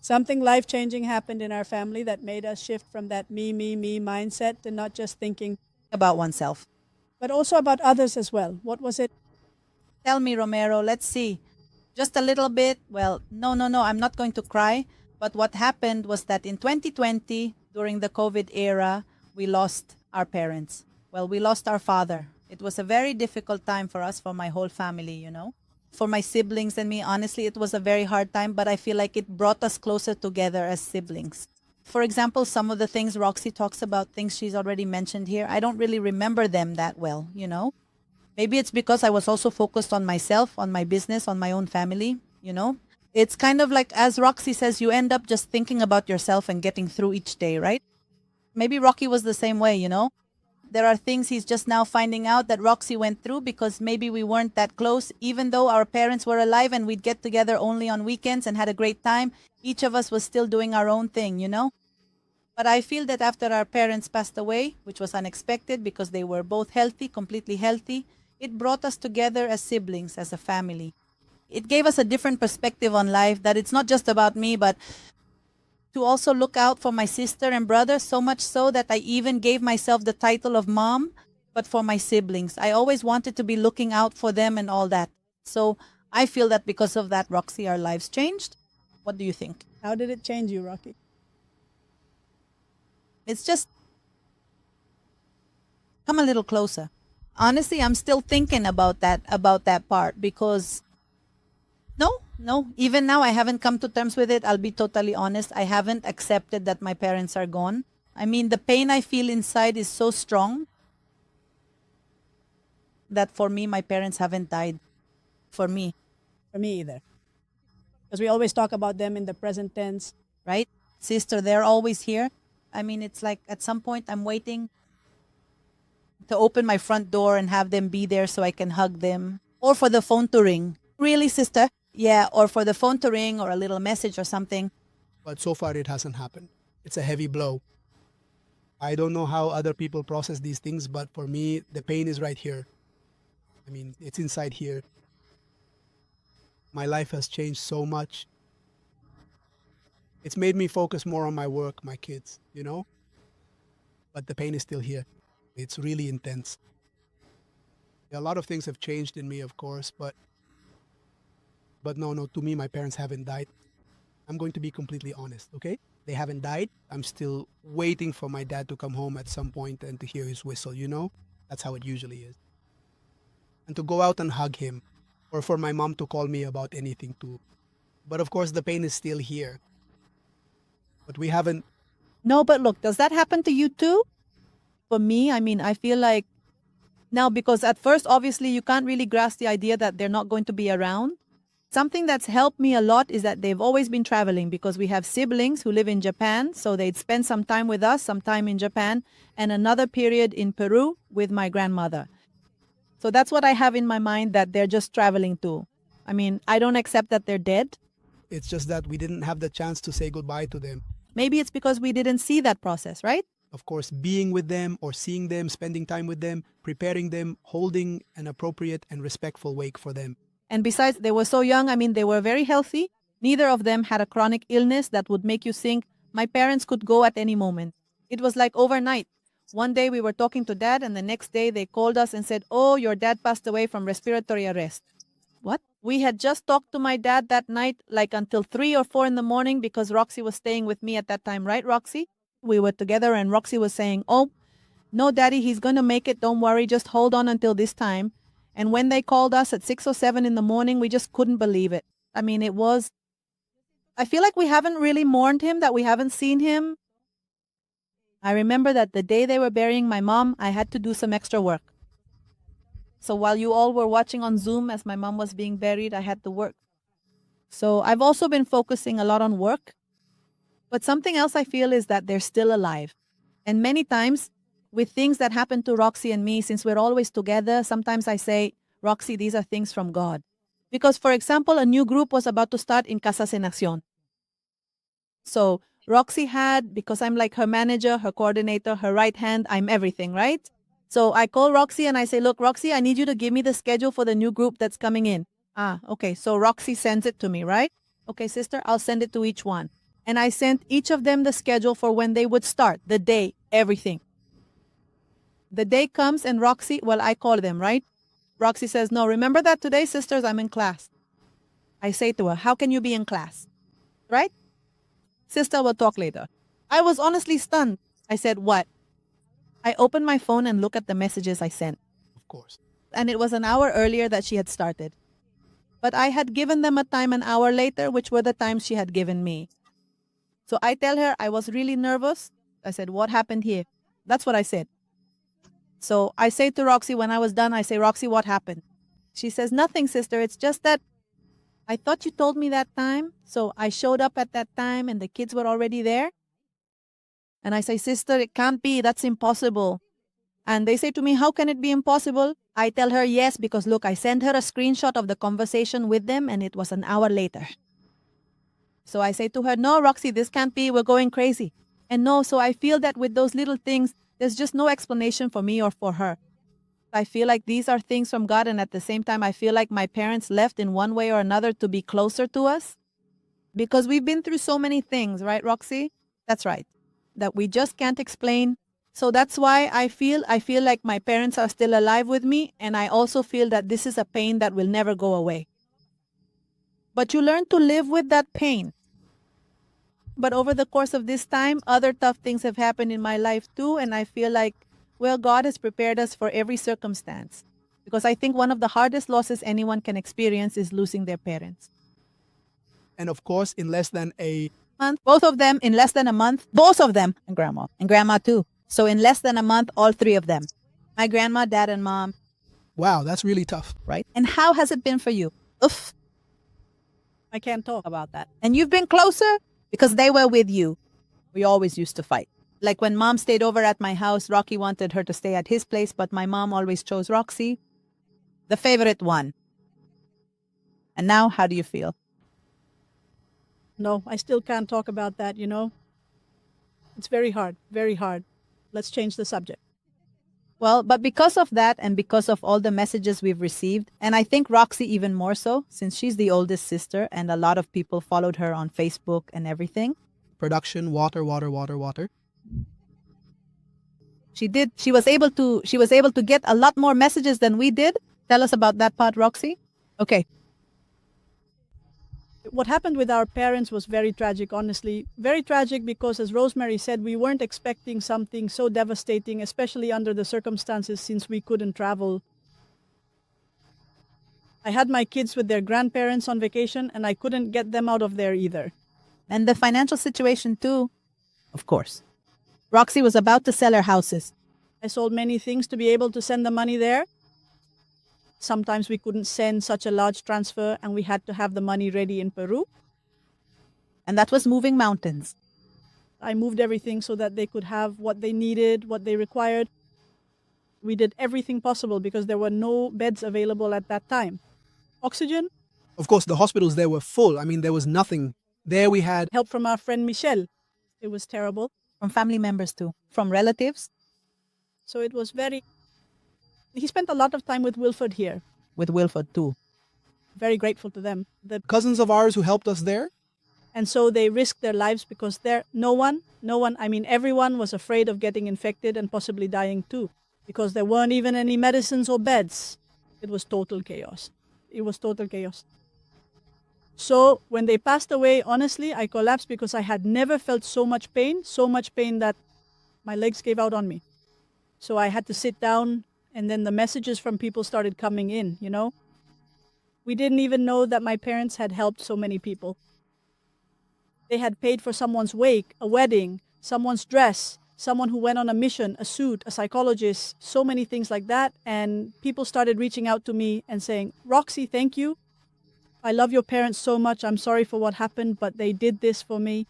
Something life-changing happened in our family that made us shift from that me mindset to not just thinking, About oneself. but also about others as well. What was it? Tell me, Romero, let's see. Just a little bit. Well, no, I'm not going to cry. But what happened was that in 2020, during the COVID era, we lost our parents. Well, we lost our father. It was a very difficult time for us, for my whole family, you know. For my siblings and me, honestly, it was a very hard time, but I feel like it brought us closer together as siblings. For example, some of the things Roxy talks about, things she's already mentioned here, I don't really remember them that well, you know. Maybe it's because I was also focused on myself, on my business, on my own family, you know. It's kind of like, as Roxy says, you end up just thinking about yourself and getting through each day, right? Maybe Rocky was the same way, you know. There are things he's just now finding out that Roxy went through because maybe we weren't that close. Even though our parents were alive and we'd get together only on weekends and had a great time, each of us was still doing our own thing, you know. But I feel that after our parents passed away, which was unexpected because they were both healthy, completely healthy, it brought us together as siblings, as a family. It gave us a different perspective on life, that it's not just about me, but to also look out for my sister and brother, so much so that I even gave myself the title of mom, but for my siblings. I always wanted to be looking out for them and all that. So I feel that because of that, Roxy, our lives changed. What do you think? How did it change you, Rocky? It's just come a little closer. Honestly, I'm still thinking about that part, because no, even now I haven't come to terms with it. I'll be totally honest. I haven't accepted that my parents are gone. I mean, the pain I feel inside is so strong that for me, my parents haven't died. For me, For me either. Because we always talk about them in the present tense. right? Sister, they're always here. I mean, it's like at some point I'm waiting to open my front door and have them be there so I can hug them. Or for the phone to ring. Really, sister? Yeah, or for the phone to ring or a little message or something. But so far, it hasn't happened. It's a heavy blow. I don't know how other people process these things, but for me, the pain is right here. I mean, it's inside here. My life has changed so much. It's made me focus more on my work, my kids, you know? But the pain is still here. It's really intense. A lot of things have changed in me, of course, but no, to me, my parents haven't died. I'm going to be completely honest, okay? They haven't died. I'm still waiting for my dad to come home at some point and to hear his whistle, you know? That's how it usually is. And to go out and hug him, or for my mom to call me about anything too. But of course, the pain is still here. But we haven't. No, but look, does that happen to you too? For me, I mean, I feel like now, because at first, obviously, you can't really grasp the idea that they're not going to be around. Something that's helped me a lot is that they've always been traveling, because we have siblings who live in Japan. So they'd spend some time with us, some time in Japan, and another period in Peru with my grandmother. So that's what I have in my mind, that they're just traveling too. I mean, I don't accept that they're dead. It's just that we didn't have the chance to say goodbye to them. Maybe it's because we didn't see that process, right? Of course, being with them or seeing them, spending time with them, preparing them, holding an appropriate and respectful wake for them. And besides, they were so young. I mean, they were very healthy. Neither of them had a chronic illness that would make you think my parents could go at any moment. It was like overnight. One day we were talking to dad, and the next day they called us and said, "Oh, your dad passed away from respiratory arrest." What? We had just talked to my dad that night, like until 3 or 4 in the morning, because Roxy was staying with me at that time, right, Roxy? We were together, and Roxy was saying, "Oh, no, Daddy, he's going to make it. Don't worry. Just hold on until this time." And when they called us at 6 or 7 in the morning, we just couldn't believe it. I mean, I feel like we haven't really mourned him, that we haven't seen him. I remember that the day they were burying my mom, I had to do some extra work. So while you all were watching on Zoom as my mom was being buried, I had to work. So I've also been focusing a lot on work. But something else I feel is that they're still alive. And many times, with things that happen to Roxy and me, since we're always together, sometimes I say, Roxy, these are things from God. Because, for example, a new group was about to start in Casas en Acción. So Roxy had, because I'm like her manager, her coordinator, her right hand, I'm everything, right? So I call Roxy and I say, look, Roxy, I need you to give me the schedule for the new group that's coming in. Okay. So Roxy sends it to me, right? Okay, sister, I'll send it to each one. And I sent each of them the schedule for when they would start, the day, everything. The day comes and Roxy, well, I call them, right? Roxy says, no, remember that today, sisters, I'm in class. I say to her, how can you be in class? Right? Sister, we'll talk later. I was honestly stunned. I said, what? I opened my phone and look at the messages I sent. Of course. And it was an hour earlier that she had started. But I had given them a time an hour later, which were the times she had given me. So I tell her I was really nervous. I said, what happened here? That's what I said. So I say to Roxy when I was done, I say, Roxy, what happened? She says, nothing, sister. It's just that I thought you told me that time. So I showed up at that time and the kids were already there. And I say, sister, it can't be. That's impossible. And they say to me, how can it be impossible? I tell her, yes, because look, I sent her a screenshot of the conversation with them and it was an hour later. So I say to her, no, Roxy, this can't be. We're going crazy. And no, so I feel that with those little things, there's just no explanation for me or for her. I feel like these are things from God. And at the same time, I feel like my parents left in one way or another to be closer to us. Because we've been through so many things, right, Roxy? That's right. That we just can't explain. So that's why I feel like my parents are still alive with me. And I also feel that this is a pain that will never go away. But you learn to live with that pain. But over the course of this time, other tough things have happened in my life too. And I feel like, well, God has prepared us for every circumstance. Because I think one of the hardest losses anyone can experience is losing their parents. And of course, in less than a Month, both of them in less than a month, both of them, and grandma too. So in less than a month, all three of them. My grandma, dad, and mom. wow, that's really tough. Right? And how has it been for you? Oof. I can't talk about that. And you've been closer because they were with you. We always used to fight. Like when mom stayed over at my house, Rocky wanted her to stay at his place, but my mom always chose Roxy, the favorite one. And now, how do you feel? No, I still can't talk about that, you know. It's very hard, very hard. Let's change the subject. Well, but because of that and because of all the messages we've received, and I think Roxy even more so, since she's the oldest sister and a lot of people followed her on Facebook and everything. Production, water. She was able to get a lot more messages than we did. Tell us about that part, Roxy. Okay. What happened with our parents was very tragic, honestly. Very tragic because, as Rosemary said, we weren't expecting something so devastating, especially under the circumstances since we couldn't travel. I had my kids with their grandparents on vacation and I couldn't get them out of there either. And the financial situation too, of course. Roxy was about to sell her houses. I sold many things to be able to send the money there. Sometimes we couldn't send such a large transfer and we had to have the money ready in Peru. And that was moving mountains. I moved everything so that they could have what they needed, what they required. We did everything possible because there were no beds available at that time. Oxygen, Of course, the hospitals there were full. I mean, there was nothing. There we had help from our friend Michelle. It was terrible. From family members too. From relatives. So it was he spent a lot of time with Wilford here. With Wilford too. Very grateful to them. cousins of ours who helped us there. And so they risked their lives because everyone was afraid of getting infected and possibly dying too. Because there weren't even any medicines or beds. It was total chaos. So when they passed away, honestly, I collapsed because I had never felt so much pain that my legs gave out on me. So I had to sit down, and then the messages from people started coming in, you know. We didn't even know that my parents had helped so many people. They had paid for someone's wake, a wedding, someone's dress, someone who went on a mission, a suit, a psychologist, so many things like that. And people started reaching out to me and saying, Roxy, thank you. I love your parents so much. I'm sorry for what happened, but they did this for me.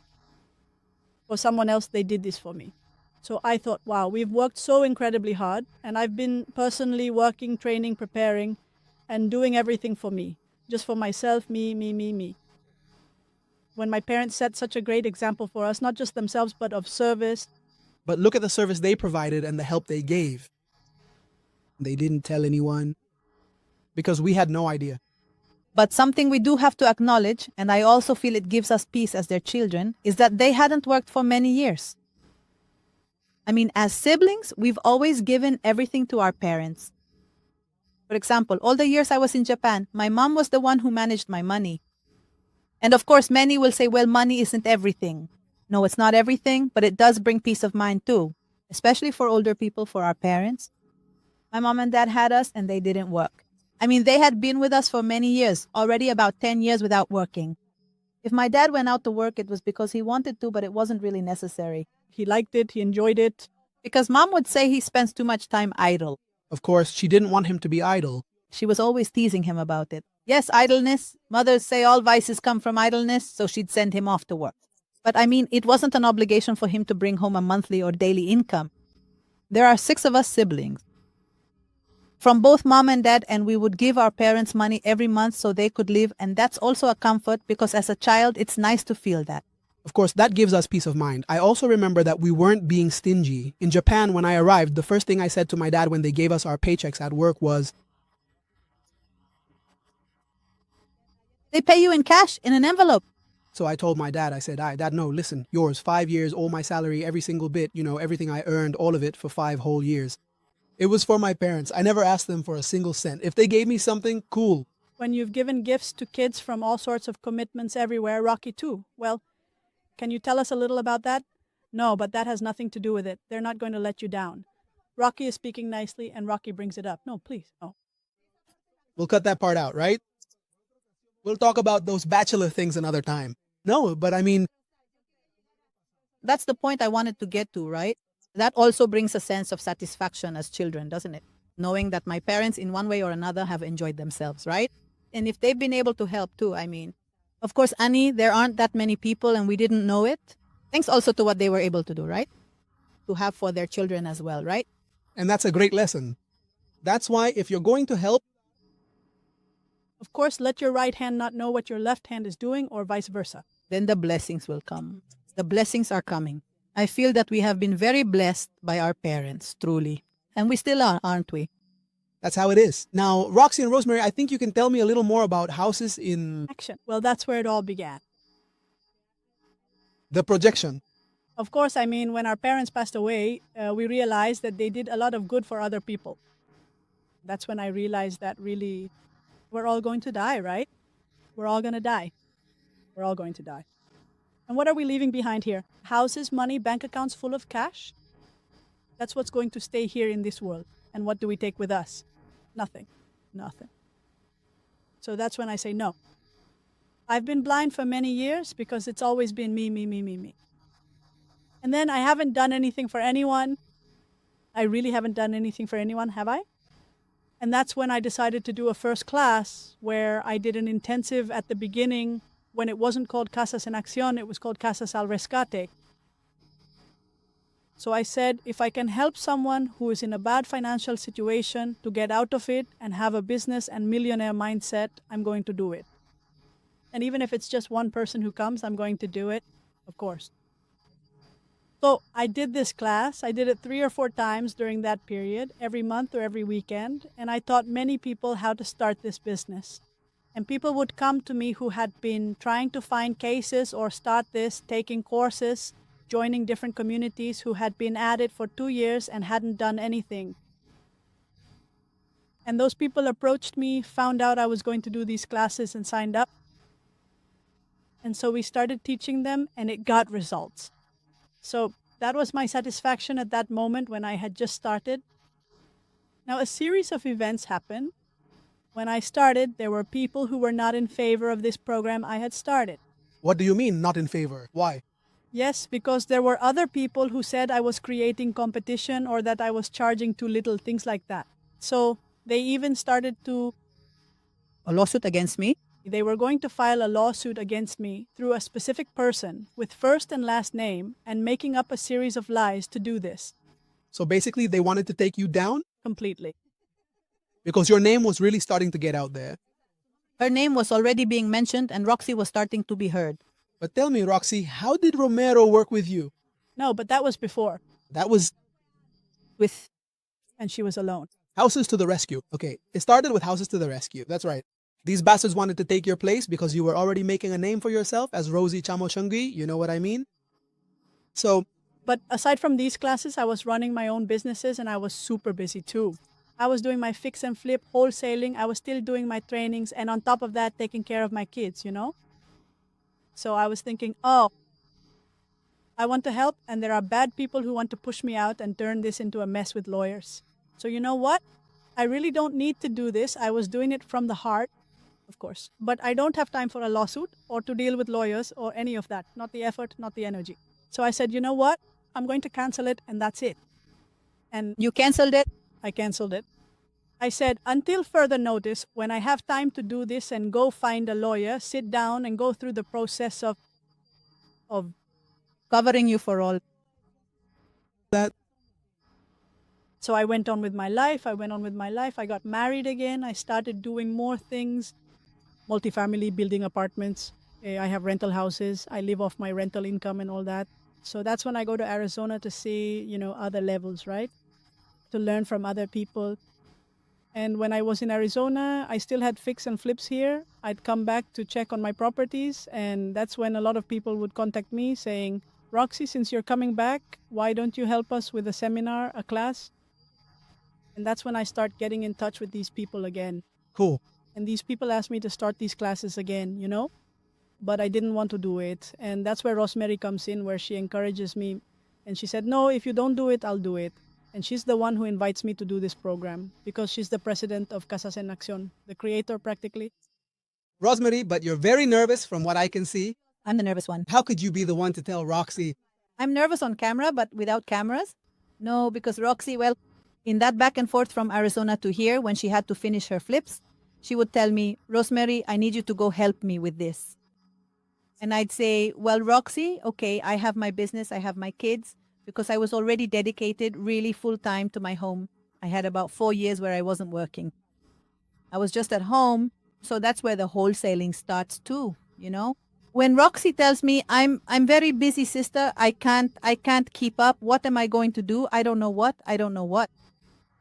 For someone else, they did this for me. So I thought, wow, we've worked so incredibly hard. And I've been personally working, training, preparing, and doing everything for me. Just for myself, me. When my parents set such a great example for us, not just themselves, but of service. But look at the service they provided and the help they gave. They didn't tell anyone because we had no idea. But something we do have to acknowledge, and I also feel it gives us peace as their children, is that they hadn't worked for many years. I mean, as siblings, we've always given everything to our parents. For example, all the years I was in Japan, my mom was the one who managed my money. And of course, many will say, well, money isn't everything. No, it's not everything, but it does bring peace of mind too, especially for older people, for our parents. My mom and dad had us and they didn't work. I mean, they had been with us for many years, already about 10 years without working. If my dad went out to work, it was because he wanted to, but it wasn't really necessary. He liked it, he enjoyed it. Because mom would say he spends too much time idle. Of course, she didn't want him to be idle. She was always teasing him about it. Yes, idleness. Mothers say all vices come from idleness, so she'd send him off to work. But I mean, it wasn't an obligation for him to bring home a monthly or daily income. There are 6 of us siblings. From both mom and dad, and we would give our parents money every month so they could live, and that's also a comfort because as a child, it's nice to feel that. Of course, that gives us peace of mind. I also remember that we weren't being stingy. In Japan, when I arrived, the first thing I said to my dad when they gave us our paychecks at work was, They pay you in cash, in an envelope. so I told my dad, I said, Dad, no, listen, yours, 5 years, all my salary, every single bit, everything I earned, all of it for 5 whole years. It was for my parents. I never asked them for a single cent. If they gave me something, cool. When you've given gifts to kids from all sorts of commitments everywhere, Rocky too. Well, can you tell us a little about that? No, but that has nothing to do with it. They're not going to let you down. Rocky is speaking nicely and Rocky brings it up. No, please. No. We'll cut that part out, right? We'll talk about those bachelor things another time. No, but I mean, That's the point I wanted to get to, right? That also brings a sense of satisfaction as children, doesn't it? Knowing that my parents, in one way or another, have enjoyed themselves, right? And if they've been able to help too, I mean, of course, Annie, there aren't that many people and we didn't know it. Thanks also to what they were able to do, right? To have for their children as well, right? and that's a great lesson. That's why if you're going to help, Of course, let your right hand not know what your left hand is doing or vice versa. Then the blessings will come. The blessings are coming. I feel that we have been very blessed by our parents, truly. And we still are, aren't we? that's how it is. Now, Roxy and Rosemary, I think you can tell me a little more about houses in Action. Well, that's where it all began. the projection. Of course, I mean, when our parents passed away, we realized that they did a lot of good for other people. That's when I realized that really we're all going to die, right? We're all going to die. We're all going to die. And what are we leaving behind here? Houses, money, bank accounts full of cash? That's what's going to stay here in this world. And what do we take with us? Nothing. Nothing. So that's when I say no. I've been blind for many years because it's always been me. And then I haven't done anything for anyone. I really haven't done anything for anyone, have I? And that's when I decided to do a first class where I did an intensive at the beginning when it wasn't called Casas en Acción, it was called Casas al Rescate. So I said, if I can help someone who is in a bad financial situation to get out of it and have a business and millionaire mindset, I'm going to do it. And even if it's just one person who comes, I'm going to do it, of course. So I did this class. I did it 3 or 4 times during that period, every month or every weekend. And I taught many people how to start this business. And people would come to me who had been trying to find cases or start this, taking courses, joining different communities, who had been at it for 2 years and hadn't done anything. And those people approached me, found out I was going to do these classes and signed up. And so we started teaching them and it got results. So that was my satisfaction at that moment when I had just started. Now, a series of events happened. When I started, there were people who were not in favor of this program I had started. What do you mean, not in favor? Why? Yes, because there were other people who said I was creating competition or that I was charging too little, things like that. So they even started to, A lawsuit against me. they were going to file a lawsuit against me through a specific person with first and last name and making up a series of lies to do this So basically, they wanted to take you down completely. because your name was really starting to get out there. Her name was already being mentioned and Roxy was starting to be heard. But tell me, Roxy, how did Romero work with you? No, but that was before, That was With and she was alone. Houses to the Rescue. Okay, it started with Houses to the Rescue. That's right. These bastards wanted to take your place because you were already making a name for yourself as Rosie Chamochungi. You know what I mean? So, But aside from these classes, I was running my own businesses and I was super busy too. I was doing my fix and flip, wholesaling. I was still doing my trainings and on top of that, taking care of my kids, you know? So I was thinking, oh, I want to help and there are bad people who want to push me out and turn this into a mess with lawyers. So you know what? I really don't need to do this. I was doing it from the heart, of course. But I don't have time for a lawsuit or to deal with lawyers or any of that. Not the effort, not the energy. So I said, you know what? I'm going to cancel it and that's it. And you canceled it. I canceled it. I said, until further notice, when I have time to do this and go find a lawyer, sit down and go through the process of Covering you for all. that so I went on with my life. I got married again. I started doing more things, multifamily, building apartments. I have rental houses. I live off my rental income and all that. So that's when I go to Arizona to see, other levels, right? To learn from other people. And when I was in Arizona, I still had fix and flips here. I'd come back to check on my properties. And that's when a lot of people would contact me saying, Roxy, since you're coming back, why don't you help us with a seminar, a class? And that's when I start getting in touch with these people again. cool. And these people asked me to start these classes again, but I didn't want to do it. And that's where Rosemary comes in, where she encourages me. And she said, no, if you don't do it, I'll do it. And she's the one who invites me to do this program because she's the president of Casas en Acción, the creator practically. Rosemary, but you're very nervous from what I can see. I'm the nervous one. How could you be the one to tell Roxy? I'm nervous on camera, but without cameras? No, because Roxy, well, in that back and forth from Arizona to here, when she had to finish her flips, she would tell me, Rosemary, I need you to go help me with this. And I'd say, well, Roxy, okay, I have my business, I have my kids, because I was already dedicated really full time to my home. I had about 4 years where I wasn't working. I was just at home, so that's where the wholesaling starts too, When Roxy tells me I'm very busy, sister, I can't keep up. What am I going to do? I don't know what.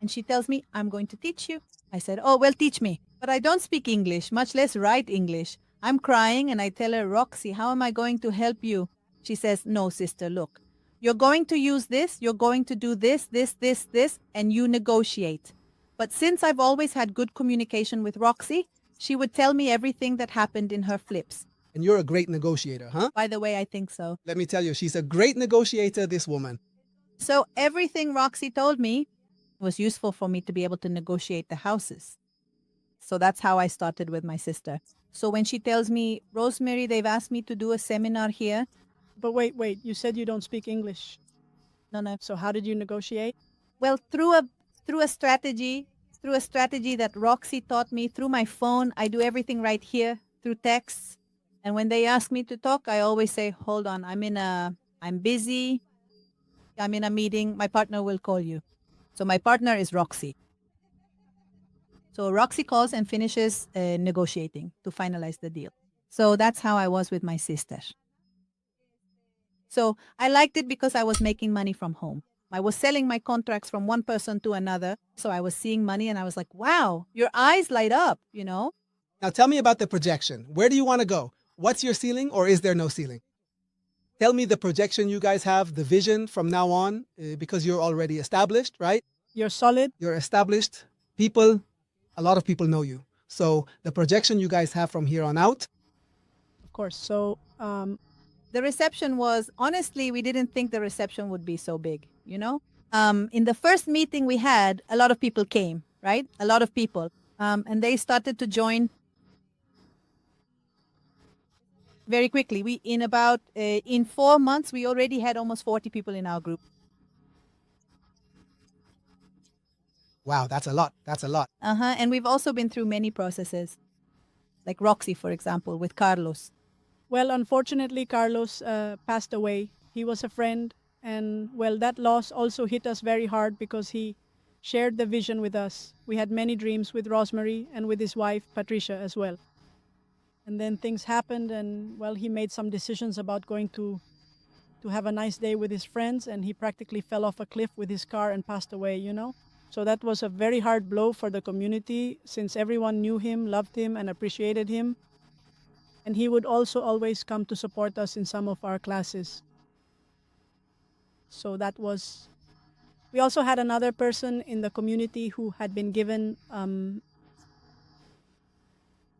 And she tells me, I'm going to teach you. I said, oh, well, teach me. But I don't speak English, much less write English. I'm crying and I tell her, Roxy, how am I going to help you? She says, no, sister, look, you're going to use this, you're going to do this, and you negotiate. But since I've always had good communication with Roxy, she would tell me everything that happened in her flips. And you're a great negotiator, huh? By the way, I think so. Let me tell you, she's a great negotiator, this woman. So everything Roxy told me was useful for me to be able to negotiate the houses. So that's how I started with my sister. So when she tells me, Rosemary, they've asked me to do a seminar here. But wait, you said you don't speak English. No. So how did you negotiate? Well, through a strategy that Roxy taught me through my phone. I do everything right here through texts. And when they ask me to talk, I always say, hold on, I'm busy. I'm in a meeting. My partner will call you. So my partner is Roxy. So Roxy calls and finishes negotiating to finalize the deal. So that's how I was with my sister. So I liked it because I was making money from home. I was selling my contracts from one person to another. So I was seeing money and I was like, wow, your eyes light up, Now tell me about the projection. Where do you want to go? What's your ceiling, or is there no ceiling? Tell me the projection you guys have, the vision from now on, because you're already established, right? You're solid. You're established. A lot of people know you. So the projection you guys have from here on out. Of course. So The reception was, honestly, we didn't think the reception would be so big, In the first meeting we had, a lot of people came, right? A lot of people. And they started to join. very quickly. In 4 months, we already had almost 40 people in our group. Wow, that's a lot. That's a lot. And we've also been through many processes, like Roxy, for example, with Carlos. Well, unfortunately, Carlos passed away. He was a friend, and well, that loss also hit us very hard because he shared the vision with us. We had many dreams with Rosemary and with his wife, Patricia, as well. And then things happened, and well, he made some decisions about going to have a nice day with his friends, and he practically fell off a cliff with his car and passed away, you know? So that was a very hard blow for the community since everyone knew him, loved him, and appreciated him. And he would also always come to support us in some of our classes. So that was. We also had another person in the community who had been given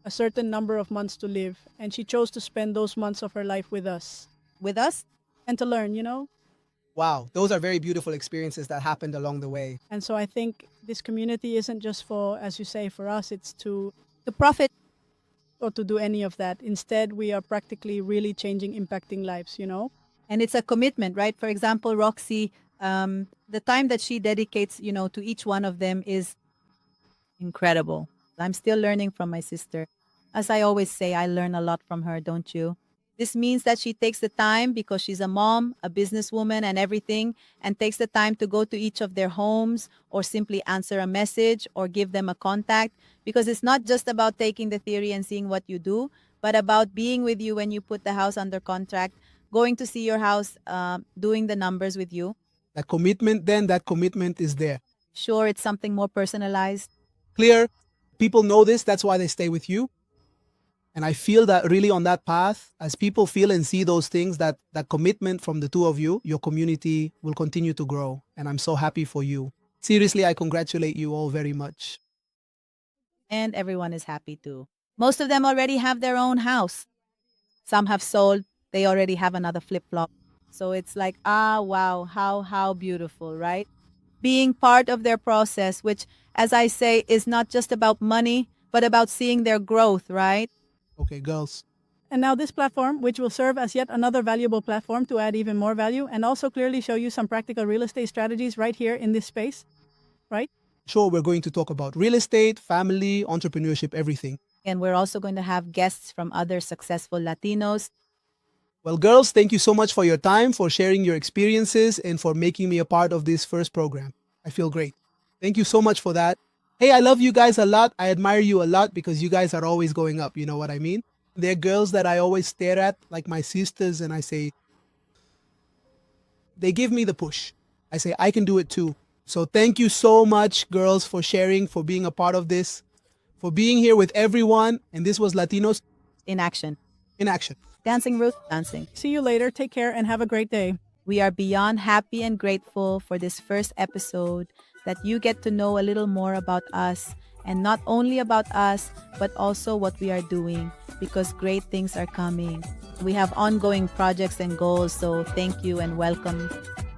a certain number of months to live, and she chose to spend those months of her life with us With us? and to learn, you know? Wow, those are very beautiful experiences that happened along the way. And so I think this community isn't just for, as you say, for us, it's to profit. or to do any of that. Instead, we are practically really changing, impacting lives, you know? And it's a commitment, right? For example, Roxy, the time that she dedicates, to each one of them is incredible. I'm still learning from my sister. As I always say, I learn a lot from her, don't you? This means that she takes the time because she's a mom, a businesswoman, and everything, and takes the time to go to each of their homes or simply answer a message or give them a contact. Because it's not just about taking the theory and seeing what you do, but about being with you when you put the house under contract, going to see your house, doing the numbers with you. That commitment is there. Sure, it's something more personalized. Clear. People know this. That's why they stay with you. And I feel that really on that path, as people feel and see those things, that commitment from the two of you, your community will continue to grow. And I'm so happy for you. Seriously, I congratulate you all very much. And everyone is happy too. Most of them already have their own house. Some have sold. They already have another flip-flop. So it's like, wow, how beautiful, right? Being part of their process, which, as I say, is not just about money, but about seeing their growth, right? Okay, girls. And now this platform, which will serve as yet another valuable platform to add even more value and also clearly show you some practical real estate strategies right here in this space, right? Sure, we're going to talk about real estate, family, entrepreneurship, everything. And we're also going to have guests from other successful Latinos. Well, girls, thank you so much for your time, for sharing your experiences, and for making me a part of this first program. I feel great. Thank you so much for that. Hey, I love you guys a lot. I admire you a lot because you guys are always going up. You know what I mean? They're girls that I always stare at, like my sisters, and I say, they give me the push. I say, I can do it too. So thank you so much, girls, for sharing, for being a part of this, for being here with everyone. And this was Latinos In action. in Action. Dancing, Ruth, dancing. See you later. Take care and have a great day. We are beyond happy and grateful for this first episode that you get to know a little more about us, and not only about us, but also what we are doing, because great things are coming. We have ongoing projects and goals, so thank you and welcome.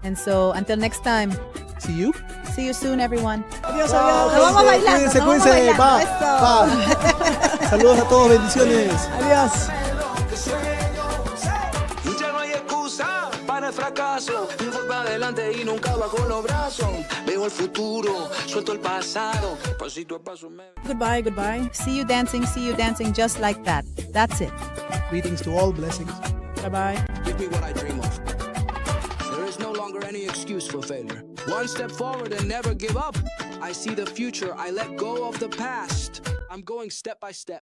And so until next time, See you. see you soon, everyone. Adiós, Nos adiós. vamos bailando, Cuídense, nos vamos cuídense. bailando. Va, Eso. va. Saludos a todos. Bendiciones. Adiós. Ya no hay excusa para el fracaso. Yo voy para adelante y nunca bajo los brazos. Veo el futuro, suelto el pasado. Pasito a paso me... Goodbye, goodbye. See you dancing just like that. That's it. Greetings to all. Blessings. Bye-bye. Give me what I dream of. There is no longer any excuse for failure. One step forward and never give up. I see the future. I let go of the past. I'm going step by step.